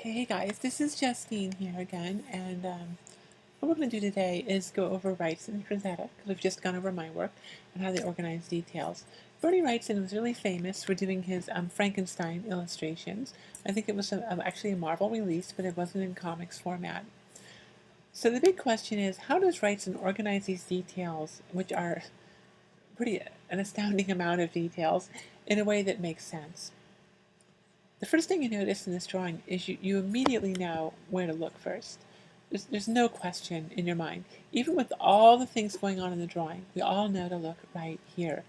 Okay, hey guys, this is Justine here again, and what we're going to do today is go over Wrightson and Frazetta, because we've just gone over my work and how they organize details. Bernie Wrightson was really famous for doing his Frankenstein illustrations. I think it was actually a Marvel release, but it wasn't in comics format. So the big question is, how does Wrightson organize these details, which are an astounding amount of details, in a way that makes sense? The first thing you notice in this drawing is you immediately know where to look first. There's no question in your mind. Even with all the things going on in the drawing, we all know to look right here.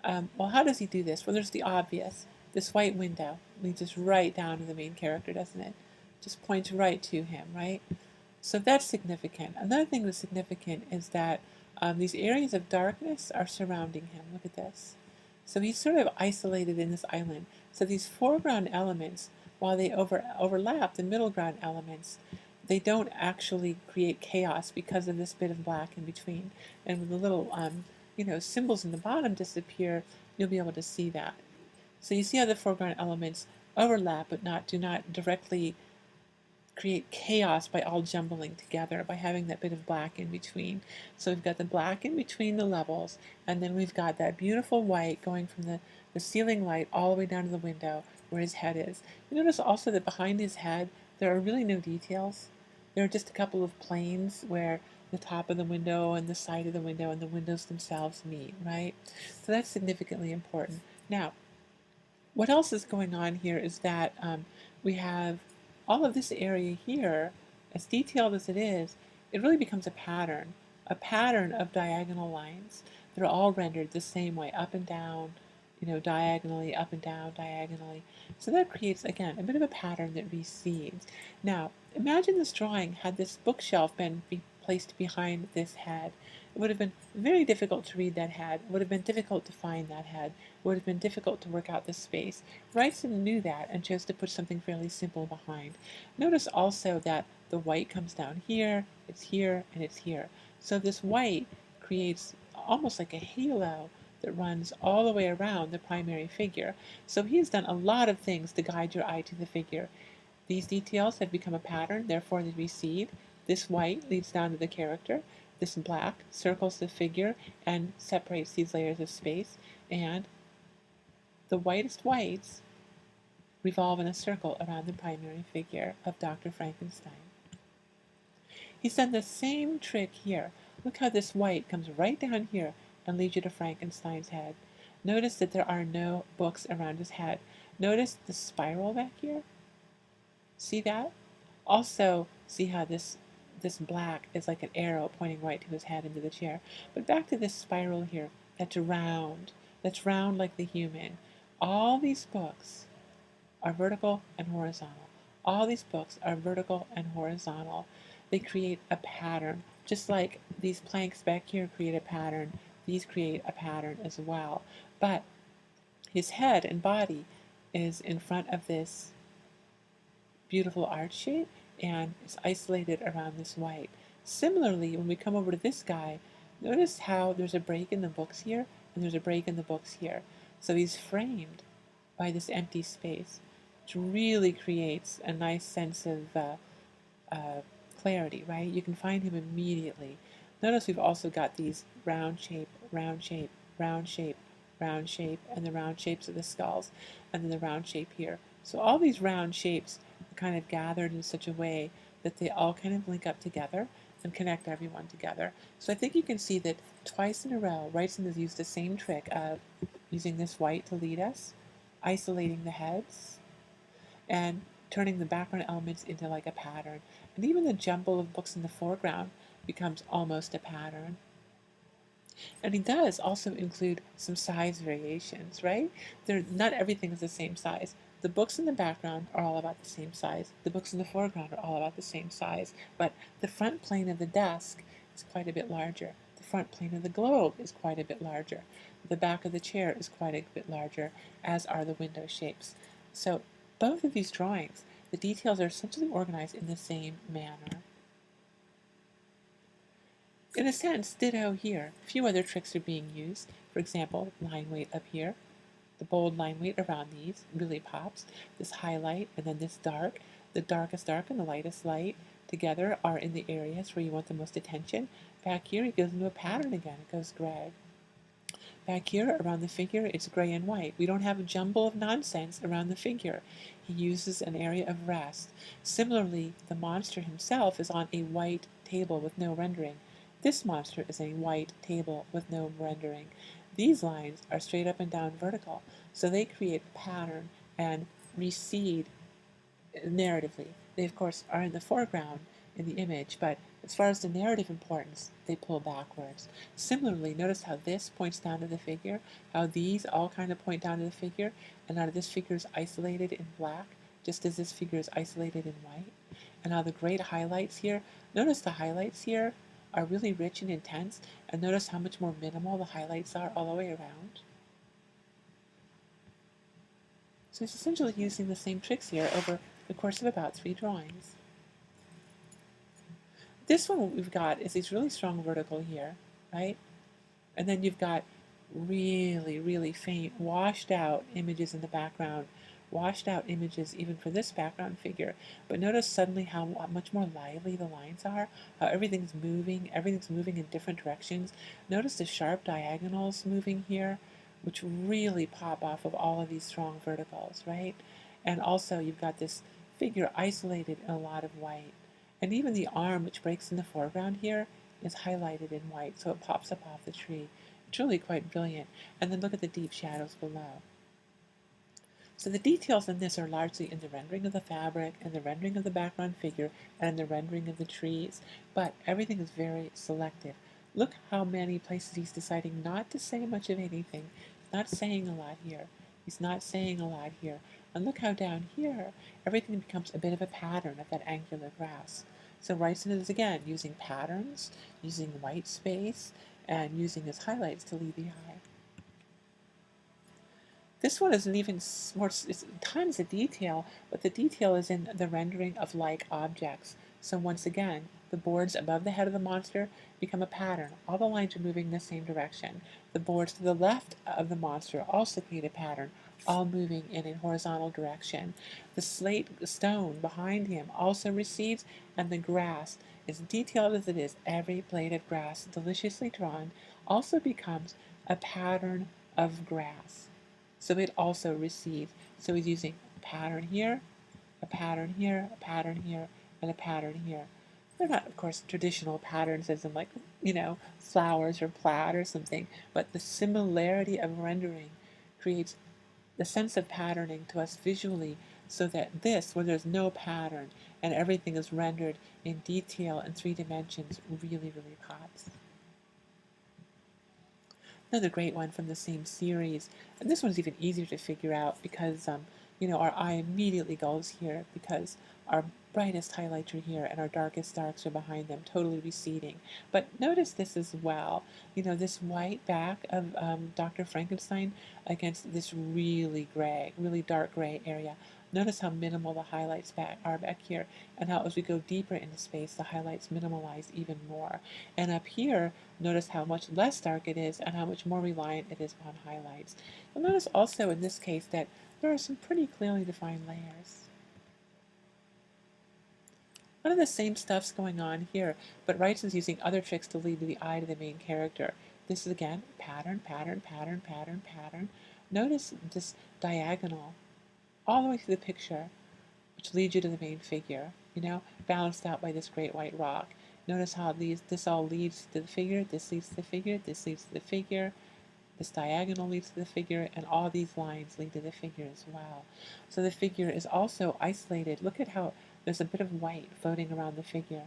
Well, how does he do this? Well, there's the obvious. This white window leads us right down to the main character, doesn't it? Just points right to him, right? So that's significant. Another thing that's significant is that these areas of darkness are surrounding him. Look at this. So he's sort of isolated in this island. So these foreground elements, while they overlap the middle ground elements, they don't actually create chaos because of this bit of black in between. And when the little symbols in the bottom disappear, you'll be able to see that. So you see how the foreground elements overlap but do not directly create chaos by all jumbling together, by having that bit of black in between. So we've got the black in between the levels, and then we've got that beautiful white going from the ceiling light all the way down to the window where his head is. You notice also that behind his head there are really no details. There are just a couple of planes where the top of the window and the side of the window and the windows themselves meet, right? So that's significantly important. Now, what else is going on here is that we have all of this area here, as detailed as it is, it really becomes a pattern of diagonal lines that are all rendered the same way, up and down, diagonally, up and down, diagonally. So that creates, again, a bit of a pattern that recedes. Now, imagine this drawing had this bookshelf been placed behind this head. It would have been very difficult to read that head. It would have been difficult to find that head. It would have been difficult to work out the space. Wrightson knew that and chose to put something fairly simple behind. Notice also that the white comes down here, and it's here. So this white creates almost like a halo that runs all the way around the primary figure. So he's done a lot of things to guide your eye to the figure. These details have become a pattern, therefore they recede. This white leads down to the character. This black circles the figure and separates these layers of space. And the whitest whites revolve in a circle around the primary figure of Dr. Frankenstein. He's done the same trick here. Look how this white comes right down here and leads you to Frankenstein's head. Notice that there are no books around his head. Notice the spiral back here. See that? Also, see how this black is like an arrow pointing right to his head into the chair. But back to this spiral here, that's round like the human. All these books are vertical and horizontal. All these books are vertical and horizontal. They create a pattern. Just like these planks back here create a pattern, these create a pattern as well. But his head and body is in front of this beautiful arch shape and is isolated around this white. Similarly, when we come over to this guy, notice how there's a break in the books here and there's a break in the books here. So he's framed by this empty space, which really creates a nice sense of clarity, right? You can find him immediately. Notice we've also got these round shape, round shape, round shape, round shape, and the round shapes of the skulls, and then the round shape here. So all these round shapes are kind of gathered in such a way that they all kind of link up together and connect everyone together. So I think you can see that twice in a row, Wrightson has used the same trick of using this white to lead us, isolating the heads, and turning the background elements into like a pattern. And even the jumble of books in the foreground becomes almost a pattern. And he does also include some size variations, right? Not everything is the same size. The books in the background are all about the same size. The books in the foreground are all about the same size. But the front plane of the desk is quite a bit larger. The front plane of the globe is quite a bit larger. The back of the chair is quite a bit larger, as are the window shapes. So both of these drawings, the details are essentially organized in the same manner. In a sense, ditto here. A few other tricks are being used. For example, line weight up here. The bold line weight around these really pops. This highlight and then this dark. The darkest dark and the lightest light together are in the areas where you want the most attention. Back here, it goes into a pattern again. It goes gray. Back here, around the figure, it's gray and white. We don't have a jumble of nonsense around the figure. He uses an area of rest. Similarly, the monster himself is on a white table with no rendering. This monster is a white table with no rendering. These lines are straight up and down vertical, so they create a pattern and recede narratively. They, of course, are in the foreground in the image, but as far as the narrative importance, they pull backwards. Similarly, notice how this points down to the figure, how these all kind of point down to the figure, and how this figure is isolated in black, just as this figure is isolated in white. And how the great highlights here, notice the highlights here are really rich and intense, and notice how much more minimal the highlights are all the way around. So it's essentially using the same tricks here over the course of about 3 drawings. This one, what we've got is these really strong vertical here, right? And then you've got really, really faint, washed out images in the background, washed out images even for this background figure. But notice suddenly how much more lively the lines are, how everything's moving in different directions. Notice the sharp diagonals moving here, which really pop off of all of these strong verticals, right? And also you've got this figure isolated in a lot of white. And even the arm, which breaks in the foreground here, is highlighted in white, so it pops up off the tree. It's really quite brilliant. And then look at the deep shadows below. So the details in this are largely in the rendering of the fabric, and the rendering of the background figure, and in the rendering of the trees. But everything is very selective. Look how many places he's deciding not to say much of anything. He's not saying a lot here. He's not saying a lot here. And look how down here, everything becomes a bit of a pattern of that angular grass. So Wrightson is again using patterns, using white space, and using his highlights to lead the eye. This one is an even more, it's tons of detail, but the detail is in the rendering of like objects. So once again, the boards above the head of the monster become a pattern. All the lines are moving in the same direction. The boards to the left of the monster also create a pattern, all moving in a horizontal direction. The slate stone behind him also recedes, and the grass, as detailed as it is, every blade of grass, deliciously drawn, also becomes a pattern of grass. So it also recedes. So he's using a pattern here, a pattern here, a pattern here, and a pattern here. They're not, of course, traditional patterns as in like, flowers or plaid or something, but the similarity of rendering creates the sense of patterning to us visually, so that this, where there's no pattern and everything is rendered in detail in 3 dimensions, really, really pops. Another great one from the same series, and this one's even easier to figure out because, our eye immediately goes here because our brightest highlights are here and our darkest darks are behind them, totally receding. But notice this as well, this white back of Dr. Frankenstein against this really gray, really dark gray area. Notice how minimal the highlights are back here, and how as we go deeper into space, the highlights minimalize even more. And up here, notice how much less dark it is and how much more reliant it is on highlights. You'll notice also in this case that there are some pretty clearly defined layers. One of the same stuff's going on here, but Wrightson's using other tricks to lead the eye to the main character. This is again pattern, pattern, pattern, pattern, pattern. Notice this diagonal all the way through the picture, which leads you to the main figure, balanced out by this great white rock. Notice how this all leads to the figure, this leads to the figure, this leads to the figure, this diagonal leads to the figure, and all these lines lead to the figure as well. So the figure is also isolated. Look at how there's a bit of white floating around the figure.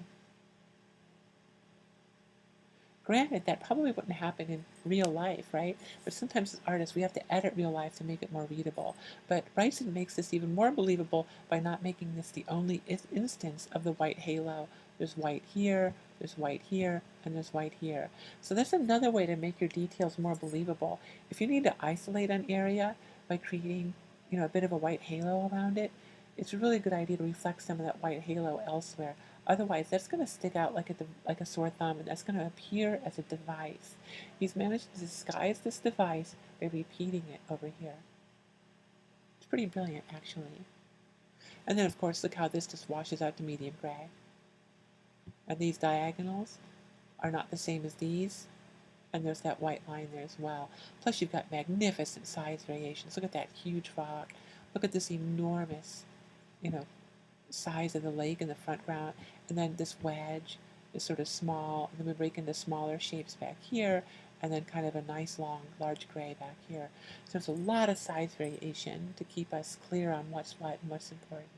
Granted, that probably wouldn't happen in real life, right? But sometimes as artists, we have to edit real life to make it more readable. But Wrightson makes this even more believable by not making this the only instance of the white halo. There's white here, there's white here, and there's white here. So that's another way to make your details more believable. If you need to isolate an area by creating, a bit of a white halo around it, it's a really good idea to reflect some of that white halo elsewhere. Otherwise, that's going to stick out like a sore thumb, and that's going to appear as a device. He's managed to disguise this device by repeating it over here. It's pretty brilliant, actually. And then, of course, look how this just washes out to medium gray. And these diagonals are not the same as these. And there's that white line there as well. Plus, you've got magnificent size variations. Look at that huge rock. Look at this enormous, you know, size of the lake in the front ground. And then this wedge is sort of small. And then we break into smaller shapes back here. And then kind of a nice, long, large gray back here. So there's a lot of size variation to keep us clear on what's what and what's important.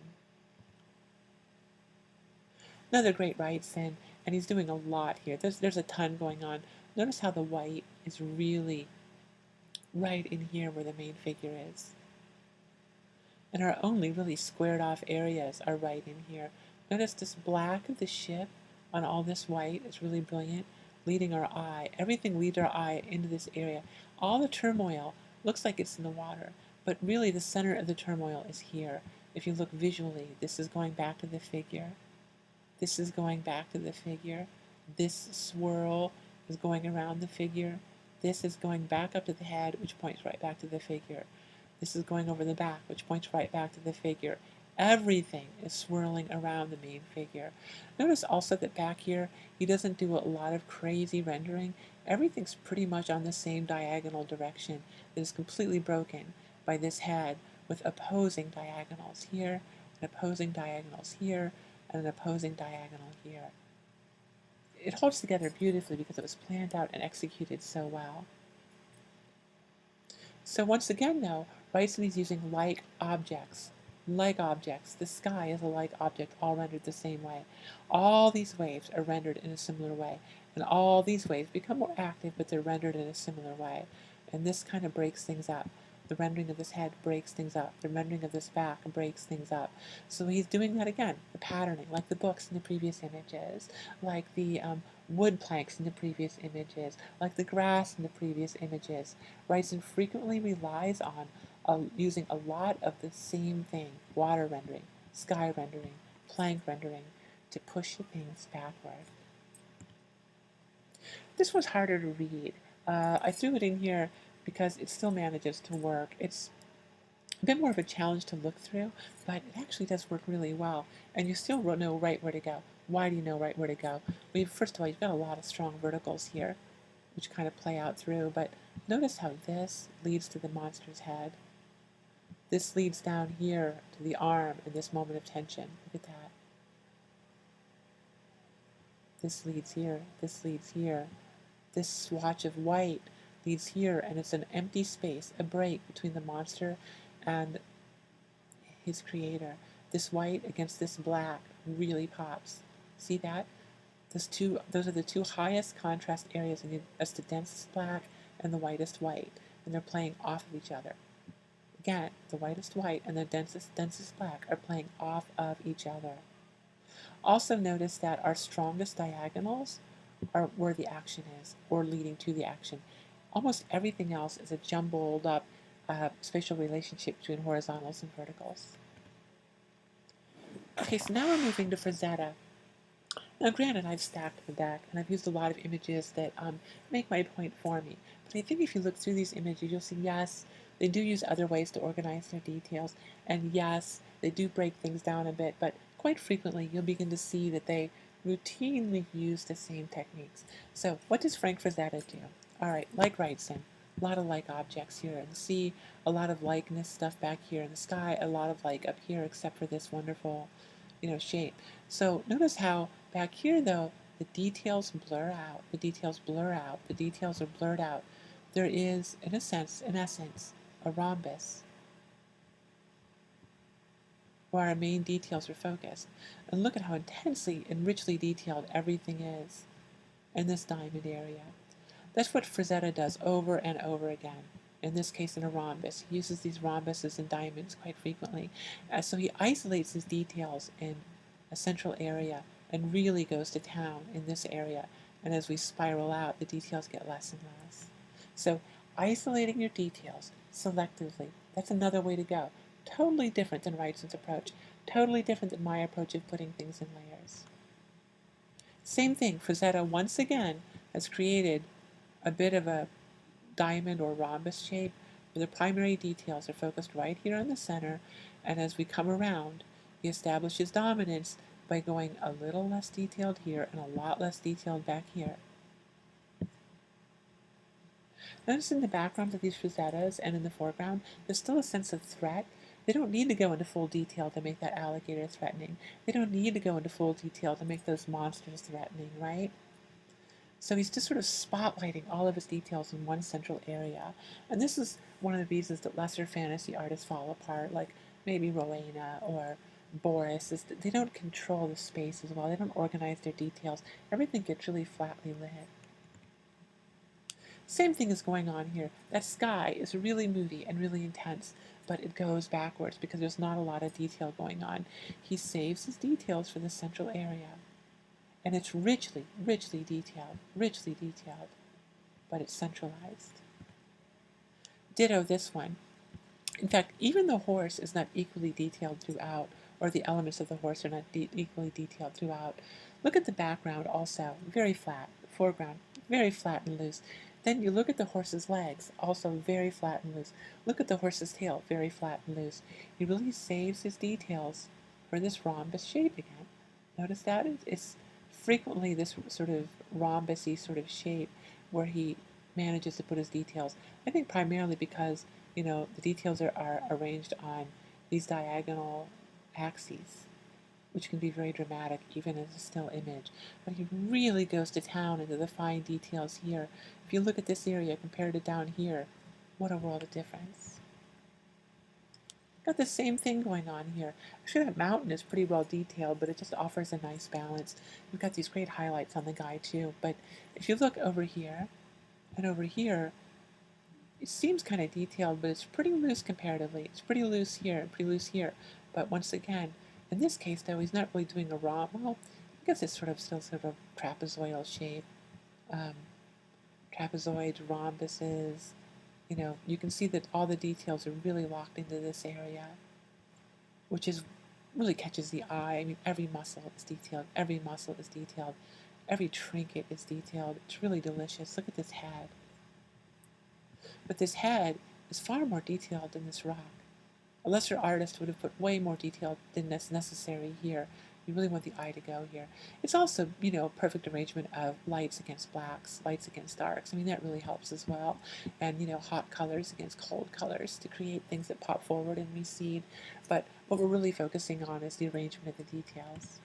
Another great Wrightson, and he's doing a lot here. There's a ton going on. Notice how the white is really right in here where the main figure is. And our only really squared off areas are right in here. Notice this black of the ship on all this white is really brilliant, leading our eye. Everything leads our eye into this area. All the turmoil looks like it's in the water, but really the center of the turmoil is here. If you look visually, this is going back to the figure. This is going back to the figure. This swirl is going around the figure. This is going back up to the head, which points right back to the figure. This is going over the back, which points right back to the figure. Everything is swirling around the main figure. Notice also that back here, he doesn't do a lot of crazy rendering. Everything's pretty much on the same diagonal direction that is completely broken by this head with opposing diagonals here, and opposing diagonals here, and an opposing diagonal here. It holds together beautifully because it was planned out and executed so well. So once again, though, Wrightson is using like objects. Like objects. The sky is a like object, all rendered the same way. All these waves are rendered in a similar way. And all these waves become more active, but they're rendered in a similar way. And this kind of breaks things up. The rendering of this head breaks things up. The rendering of this back breaks things up. So he's doing that again, the patterning, like the books in the previous images, like the wood planks in the previous images, like the grass in the previous images. Wrightson frequently relies on using a lot of the same thing, water rendering, sky rendering, plank rendering, to push the things backward. This one's harder to read. I threw it in here because it still manages to work. It's a bit more of a challenge to look through, but it actually does work really well, and you still know right where to go. Why do you know right where to go? Well, first of all, you've got a lot of strong verticals here, which kind of play out through, but notice how this leads to the monster's head. This leads down here to the arm in this moment of tension. Look at that. This leads here. This leads here. This swatch of white leads here, and it's an empty space, a break between the monster and his creator. This white against this black really pops. See that? Those are the two highest contrast areas, and that's the densest black and the whitest white, and they're playing off of each other. Again, the whitest white and the densest black are playing off of each other. Also notice that our strongest diagonals are where the action is, or leading to the action. Almost everything else is a jumbled up spatial relationship between horizontals and verticals. Okay, so now we're moving to Fuseta. Now granted, I've stacked the deck, and I've used a lot of images that make my point for me. But I think if you look through these images, you'll see, yes, they do use other ways to organize their details, and yes, they do break things down a bit, but quite frequently you'll begin to see that they routinely use the same techniques. So what does Frank Frazetta do? All right, like Wrightson, a lot of like objects here in the sea, a lot of likeness stuff back here in the sky, a lot of like up here, except for this wonderful, shape. So notice how back here, though, the details blur out. The details blur out. The details are blurred out. There is, in essence, a rhombus where our main details are focused. And look at how intensely and richly detailed everything is in this diamond area. That's what Frazetta does over and over again. In this case, in a rhombus. He uses these rhombuses and diamonds quite frequently. So he isolates his details in a central area and really goes to town in this area. And as we spiral out, the details get less and less. So isolating your details selectively, that's another way to go. Totally different than Wrightson's approach. Totally different than my approach of putting things in layers. Same thing, Fuseta once again has created a bit of a diamond or rhombus shape where the primary details are focused right here in the center, and as we come around, He establishes dominance by going a little less detailed here and a lot less detailed back here. Notice in the background of these Fusettas and in the foreground, there's still a sense of threat. They don't need to go into full detail to make that alligator threatening. They don't need to go into full detail to make those monsters threatening, right? So he's just sort of spotlighting all of his details in one central area. And this is one of the reasons that lesser fantasy artists fall apart, like maybe Rowena or Boris, is that they don't control the space as well. They don't organize their details. Everything gets really flatly lit. Same thing is going on here. That sky is really moody and really intense, but it goes backwards because there's not a lot of detail going on. He saves his details for the central area. And it's richly, richly detailed, but it's centralized. Ditto this one. In fact, even the horse is not equally detailed throughout, or the elements of the horse are not equally detailed throughout. Look at the background also, very flat. Foreground, very flat and loose. Then you look at the horse's legs, also very flat and loose. Look at the horse's tail, very flat and loose. He really saves his details for this rhombus shape again. Notice that? It's frequently this sort of rhombusy sort of shape where he manages to put his details. I think primarily because, the details are arranged on these diagonal axes, which can be very dramatic even as a still image. But he really goes to town into the fine details here. If you look at this area compared to down here, what a world of difference. Got the same thing going on here. Actually, that mountain is pretty well detailed, but it just offers a nice balance. We've got these great highlights on the guy too. But if you look over here and over here, it seems kind of detailed, but it's pretty loose comparatively. It's pretty loose here and pretty loose here. But once again, in this case, though, he's not really doing a well, I guess it's still sort of trapezoidal shape. Trapezoids, rhombuses. You can see that all the details are really locked into this area, which is really catches the eye. I mean, every muscle is detailed. Every muscle is detailed. Every trinket is detailed. It's really delicious. Look at this head. But this head is far more detailed than this rock. A lesser artist would have put way more detail than that's necessary here. You really want the eye to go here. It's also, a perfect arrangement of lights against blacks, lights against darks. I mean, that really helps as well. And, hot colors against cold colors to create things that pop forward and recede. But what we're really focusing on is the arrangement of the details.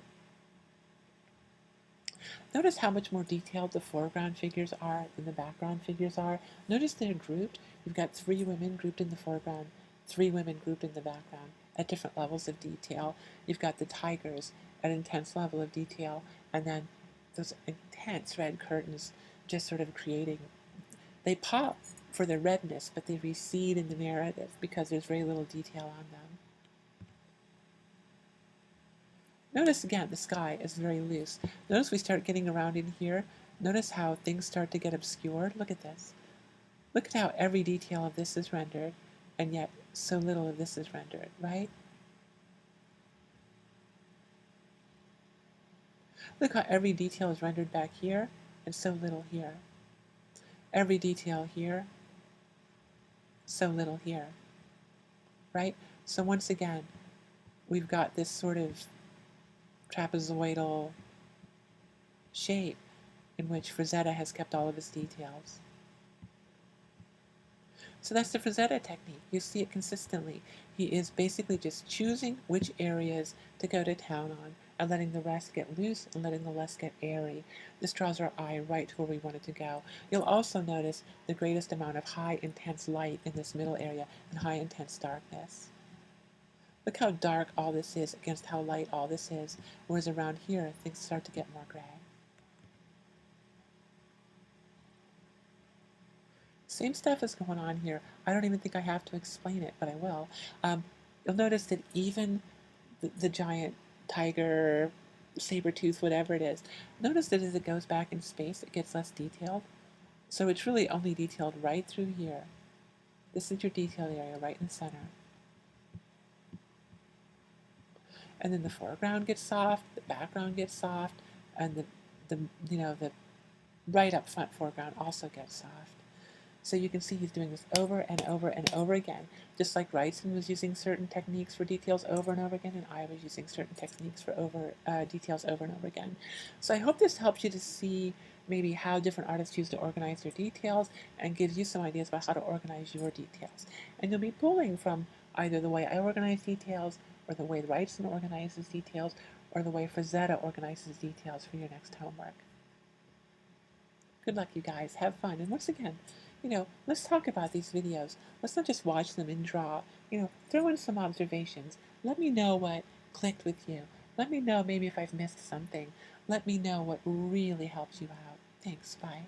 Notice how much more detailed the foreground figures are than the background figures are. Notice they're grouped. You've got 3 women grouped in the foreground, 3 women grouped in the background at different levels of detail. You've got the tigers at an intense level of detail, and then those intense red curtains just sort of creating. They pop for their redness, but they recede in the narrative because there's very little detail on them. Notice again, the sky is very loose. Notice we start getting around in here. Notice how things start to get obscured. Look at this. Look at how every detail of this is rendered, and yet so little of this is rendered, right? Look how every detail is rendered back here, and so little here. Every detail here, so little here, right? So once again, we've got this sort of trapezoidal shape in which Frazetta has kept all of his details. So that's the Fuseta technique. You see it consistently. He is basically just choosing which areas to go to town on and letting the rest get loose and letting the rest get airy. This draws our eye right to where we want it to go. You'll also notice the greatest amount of high intense light in this middle area and high intense darkness. Look how dark all this is against how light all this is, whereas around here things start to get more gray. Same stuff is going on here. I don't even think I have to explain it, but I will. You'll notice that even the giant tiger, saber tooth, whatever it is, notice that as it goes back in space, it gets less detailed. So it's really only detailed right through here. This is your detail area right in the center. And then the foreground gets soft, the background gets soft, and the right up front foreground also gets soft. So you can see he's doing this over and over and over again, just like Wrightson was using certain techniques for details over and over again, and I was using certain techniques for details over and over again. So I hope this helps you to see maybe how different artists choose to organize their details and gives you some ideas about how to organize your details. And you'll be pulling from either the way I organize details, or the way Wrightson organizes details, or the way Fuseta organizes details for your next homework. Good luck, you guys. Have fun. And once again, let's talk about these videos. Let's not just watch them and draw. Throw in some observations. Let me know what clicked with you. Let me know maybe if I've missed something. Let me know what really helps you out. Thanks. Bye.